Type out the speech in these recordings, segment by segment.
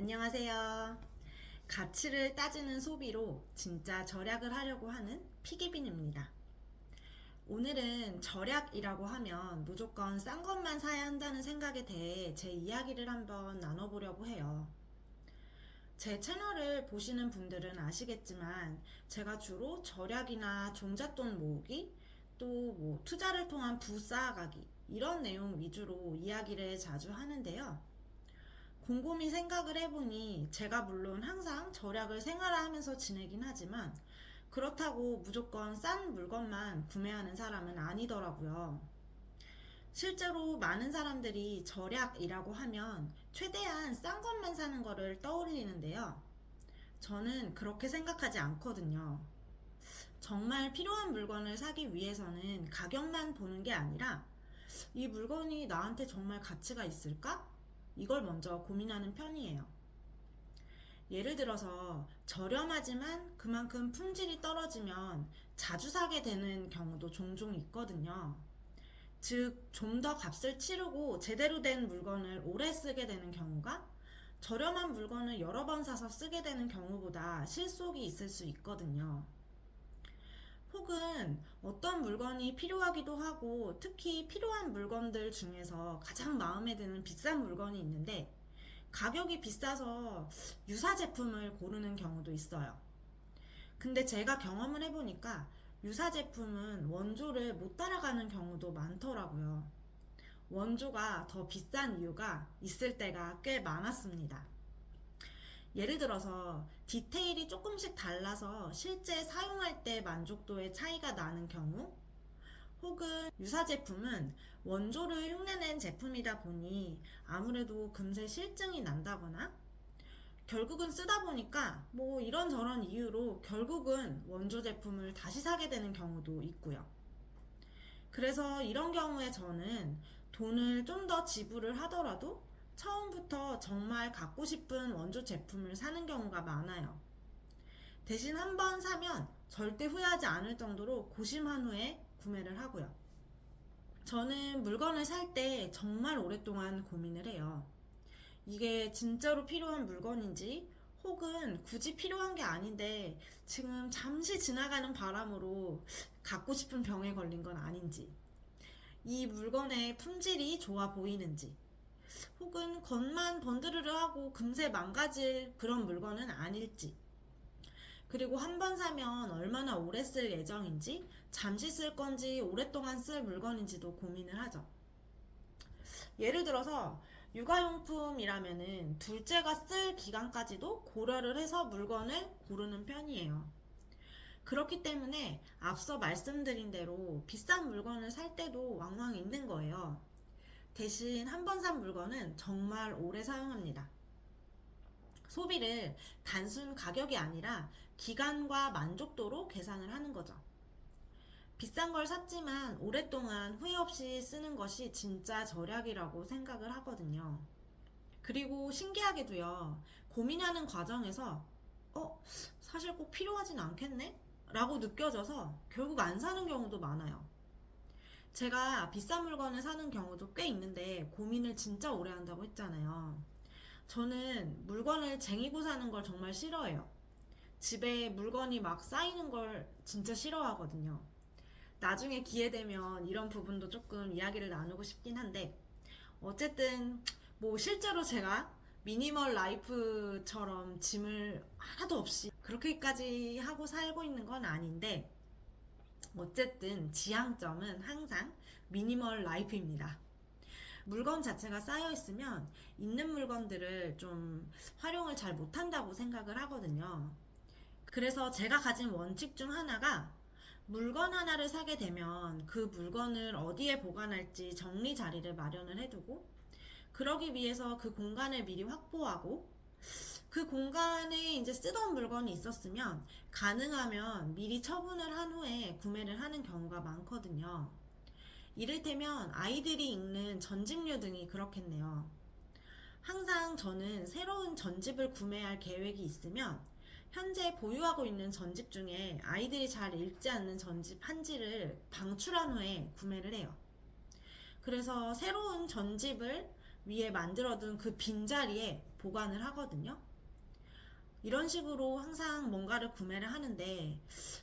안녕하세요. 가치를 따지는 소비로 진짜 절약을 하려고 하는 피기빈입니다. 오늘은 절약이라고 하면 무조건 싼 것만 사야 한다는 생각에 대해 제 이야기를 한번 나눠보려고 해요. 제 채널을 보시는 분들은 아시겠지만 제가 주로 절약이나 종잣돈 모으기, 또 투자를 통한 부 쌓아가기 이런 내용 위주로 이야기를 자주 하는데요. 곰곰이 생각을 해보니 제가 물론 항상 절약을 생활화하면서 지내긴 하지만 그렇다고 무조건 싼 물건만 구매하는 사람은 아니더라고요. 실제로 많은 사람들이 절약이라고 하면 최대한 싼 것만 사는 거를 떠올리는데요. 저는 그렇게 생각하지 않거든요. 정말 필요한 물건을 사기 위해서는 가격만 보는 게 아니라 이 물건이 나한테 정말 가치가 있을까? 이걸 먼저 고민하는 편이에요. 예를 들어서 저렴하지만 그만큼 품질이 떨어지면 자주 사게 되는 경우도 종종 있거든요. 즉, 좀 더 값을 치르고 제대로 된 물건을 오래 쓰게 되는 경우가 저렴한 물건을 여러 번 사서 쓰게 되는 경우보다 실속이 있을 수 있거든요. 혹은 어떤 물건이 필요하기도 하고 특히 필요한 물건들 중에서 가장 마음에 드는 비싼 물건이 있는데 가격이 비싸서 유사 제품을 고르는 경우도 있어요. 근데 제가 경험을 해보니까 유사 제품은 원조를 못 따라가는 경우도 많더라고요. 원조가 더 비싼 이유가 있을 때가 꽤 많았습니다. 예를 들어서 디테일이 조금씩 달라서 실제 사용할 때 만족도의 차이가 나는 경우, 혹은 유사 제품은 원조를 흉내낸 제품이다 보니 아무래도 금세 실증이 난다거나 결국은 쓰다 보니까 이런저런 이유로 결국은 원조 제품을 다시 사게 되는 경우도 있고요. 그래서 이런 경우에 저는 돈을 좀 더 지불을 하더라도 처음부터 정말 갖고 싶은 원조 제품을 사는 경우가 많아요. 대신 한번 사면 절대 후회하지 않을 정도로 고심한 후에 구매를 하고요. 저는 물건을 살 때 정말 오랫동안 고민을 해요. 이게 진짜로 필요한 물건인지 혹은 굳이 필요한 게 아닌데 지금 잠시 지나가는 바람으로 갖고 싶은 병에 걸린 건 아닌지, 이 물건의 품질이 좋아 보이는지, 혹은 겉만 번드르르 하고 금세 망가질 그런 물건은 아닐지, 그리고 한 번 사면 얼마나 오래 쓸 예정인지, 잠시 쓸 건지 오랫동안 쓸 물건인지도 고민을 하죠. 예를 들어서 육아용품이라면은 둘째가 쓸 기간까지도 고려를 해서 물건을 고르는 편이에요. 그렇기 때문에 앞서 말씀드린 대로 비싼 물건을 살 때도 왕왕 있는 거예요. 대신 한 번 산 물건은 정말 오래 사용합니다. 소비를 단순 가격이 아니라 기간과 만족도로 계산을 하는 거죠. 비싼 걸 샀지만 오랫동안 후회 없이 쓰는 것이 진짜 절약이라고 생각을 하거든요. 그리고 신기하게도요, 고민하는 과정에서 사실 꼭 필요하진 않겠네? 라고 느껴져서 결국 안 사는 경우도 많아요. 제가 비싼 물건을 사는 경우도 꽤 있는데 고민을 진짜 오래 한다고 했잖아요. 저는 물건을 쟁이고 사는 걸 정말 싫어해요. 집에 물건이 막 쌓이는 걸 진짜 싫어하거든요. 나중에 기회 되면 이런 부분도 조금 이야기를 나누고 싶긴 한데, 어쨌든 실제로 제가 미니멀 라이프처럼 짐을 하나도 없이 그렇게까지 하고 살고 있는 건 아닌데, 어쨌든 지향점은 항상 미니멀 라이프입니다. 물건 자체가 쌓여 있으면 있는 물건들을 좀 활용을 잘 못한다고 생각을 하거든요. 그래서 제가 가진 원칙 중 하나가 물건 하나를 사게 되면 그 물건을 어디에 보관할지 정리 자리를 마련을 해두고, 그러기 위해서 그 공간을 미리 확보하고, 그 공간에 이제 쓰던 물건이 있었으면 가능하면 미리 처분을 한 후에 구매를 하는 경우가 많거든요. 이를테면 아이들이 읽는 전집류 등이 그렇겠네요. 항상 저는 새로운 전집을 구매할 계획이 있으면 현재 보유하고 있는 전집 중에 아이들이 잘 읽지 않는 전집 한 지를 방출한 후에 구매를 해요. 그래서 새로운 전집을 위에 만들어둔 그 빈자리에 보관을 하거든요. 이런 식으로 항상 뭔가를 구매를 하는데,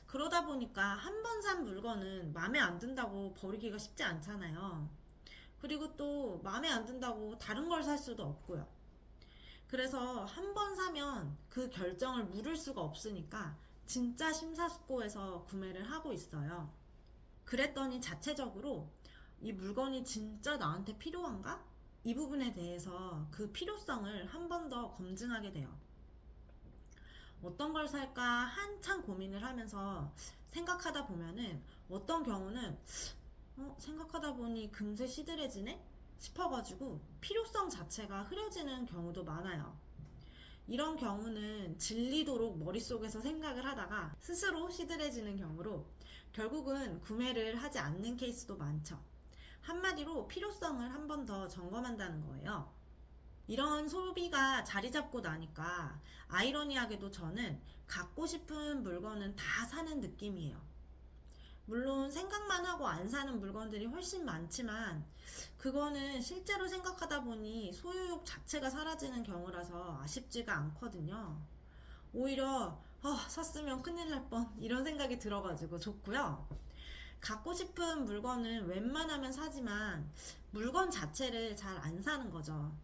그러다 보니까 한 번 산 물건은 마음에 안 든다고 버리기가 쉽지 않잖아요. 그리고 또 마음에 안 든다고 다른 걸 살 수도 없고요. 그래서 한 번 사면 그 결정을 미룰 수가 없으니까 진짜 심사숙고해서 구매를 하고 있어요. 그랬더니 자체적으로 이 물건이 진짜 나한테 필요한가? 이 부분에 대해서 그 필요성을 한 번 더 검증하게 돼요. 어떤 걸 살까 한참 고민을 하면서 생각하다 보면은 어떤 경우는 생각하다 보니 금세 시들해지네? 싶어가지고 필요성 자체가 흐려지는 경우도 많아요. 이런 경우는 질리도록 머릿속에서 생각을 하다가 스스로 시들해지는 경우로 결국은 구매를 하지 않는 케이스도 많죠. 한마디로 필요성을 한 번 더 점검한다는 거예요. 이런 소비가 자리 잡고 나니까 아이러니하게도 저는 갖고 싶은 물건은 다 사는 느낌이에요. 물론 생각만 하고 안 사는 물건들이 훨씬 많지만 그거는 실제로 생각하다 보니 소유욕 자체가 사라지는 경우라서 아쉽지가 않거든요. 오히려 샀으면 큰일 날 뻔 이런 생각이 들어가지고 좋고요. 갖고 싶은 물건은 웬만하면 사지만 물건 자체를 잘 안 사는 거죠.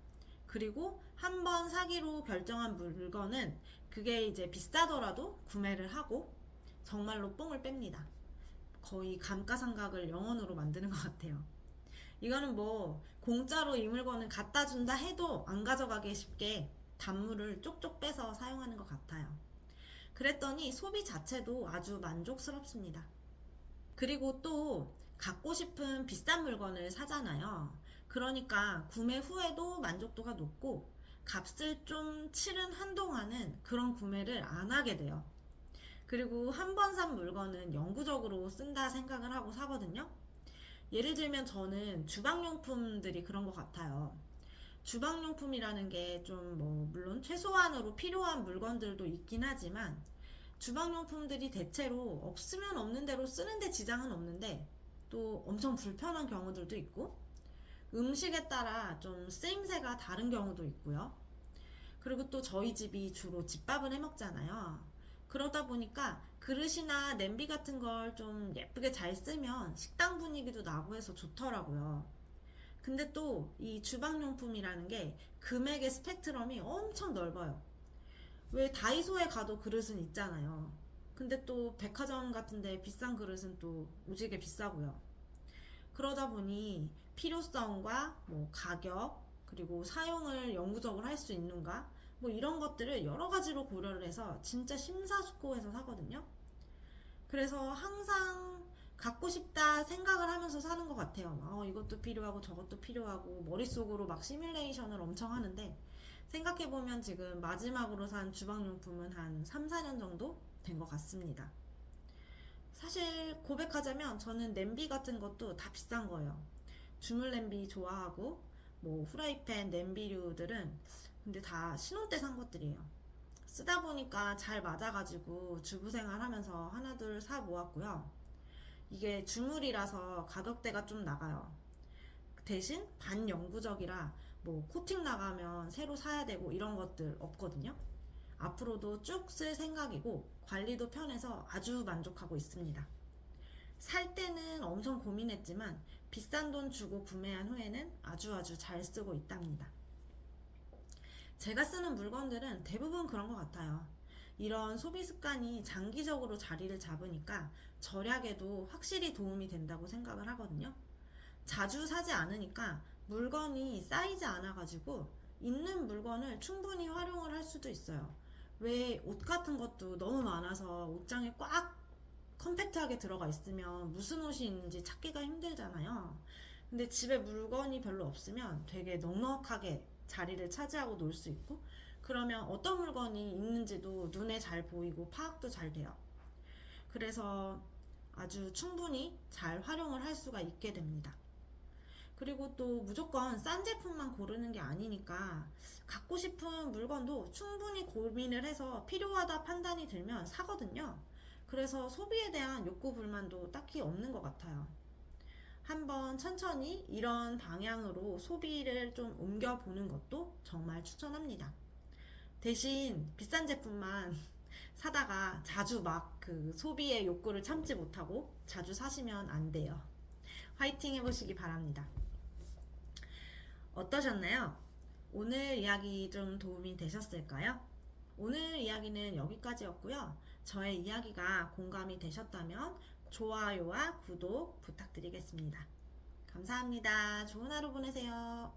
그리고 한번 사기로 결정한 물건은 그게 이제 비싸더라도 구매를 하고 정말로 뽕을 뺍니다. 거의 감가상각을 영원으로 만드는 것 같아요. 이거는 뭐 공짜로 이 물건을 갖다 준다 해도 안 가져가기 쉽게 단물을 쪽쪽 빼서 사용하는 것 같아요. 그랬더니 소비 자체도 아주 만족스럽습니다. 그리고 또 갖고 싶은 비싼 물건을 사잖아요. 그러니까 구매 후에도 만족도가 높고 값을 좀 치른 한동안은 그런 구매를 안 하게 돼요. 그리고 한 번 산 물건은 영구적으로 쓴다 생각을 하고 사거든요. 예를 들면 저는 주방용품들이 그런 것 같아요. 주방용품이라는 게 좀 물론 최소한으로 필요한 물건들도 있긴 하지만 주방용품들이 대체로 없으면 없는 대로 쓰는데 지장은 없는데 또 엄청 불편한 경우들도 있고 음식에 따라 좀 쓰임새가 다른 경우도 있고요. 그리고 또 저희 집이 주로 집밥을 해 먹잖아요. 그러다 보니까 그릇이나 냄비 같은 걸 좀 예쁘게 잘 쓰면 식당 분위기도 나고 해서 좋더라고요. 근데 또 이 주방용품이라는 게 금액의 스펙트럼이 엄청 넓어요. 왜 다이소에 가도 그릇은 있잖아요. 근데 또 백화점 같은데 비싼 그릇은 또 오지게 비싸고요. 그러다 보니 필요성과 가격 그리고 사용을 영구적으로 할 수 있는가 이런 것들을 여러 가지로 고려를 해서 진짜 심사숙고해서 사거든요. 그래서 항상 갖고 싶다 생각을 하면서 사는 것 같아요. 이것도 필요하고 저것도 필요하고 머릿속으로 막 시뮬레이션을 엄청 하는데 생각해보면 지금 마지막으로 산 주방용품은 한 3, 4년 정도 된 것 같습니다. 사실 고백하자면 저는 냄비 같은 것도 다 비싼 거예요. 주물 냄비 좋아하고 후라이팬, 냄비류들은 근데 다 신혼 때 산 것들이에요. 쓰다 보니까 잘 맞아가지고 주부생활 하면서 하나둘 사 모았고요. 이게 주물이라서 가격대가 좀 나가요. 대신 반영구적이라 코팅 나가면 새로 사야 되고 이런 것들 없거든요. 앞으로도 쭉 쓸 생각이고 관리도 편해서 아주 만족하고 있습니다. 살 때는 엄청 고민했지만 비싼 돈 주고 구매한 후에는 아주 잘 쓰고 있답니다. 제가 쓰는 물건들은 대부분 그런 것 같아요. 이런 소비 습관이 장기적으로 자리를 잡으니까 절약에도 확실히 도움이 된다고 생각을 하거든요. 자주 사지 않으니까 물건이 쌓이지 않아가지고 있는 물건을 충분히 활용을 할 수도 있어요. 왜 옷 같은 것도 너무 많아서 옷장에 꽉 컴팩트하게 들어가 있으면 무슨 옷이 있는지 찾기가 힘들잖아요. 근데 집에 물건이 별로 없으면 되게 넉넉하게 자리를 차지하고 놀 수 있고 그러면 어떤 물건이 있는지도 눈에 잘 보이고 파악도 잘 돼요. 그래서 아주 충분히 잘 활용을 할 수가 있게 됩니다. 그리고 또 무조건 싼 제품만 고르는 게 아니니까 갖고 싶은 물건도 충분히 고민을 해서 필요하다 판단이 들면 사거든요. 그래서 소비에 대한 욕구 불만도 딱히 없는 것 같아요. 한번 천천히 이런 방향으로 소비를 좀 옮겨보는 것도 정말 추천합니다. 대신 비싼 제품만 사다가 자주 막 그 소비의 욕구를 참지 못하고 자주 사시면 안 돼요. 화이팅 해보시기 바랍니다. 어떠셨나요? 오늘 이야기 좀 도움이 되셨을까요? 오늘 이야기는 여기까지였고요. 저의 이야기가 공감이 되셨다면 좋아요와 구독 부탁드리겠습니다. 감사합니다. 좋은 하루 보내세요.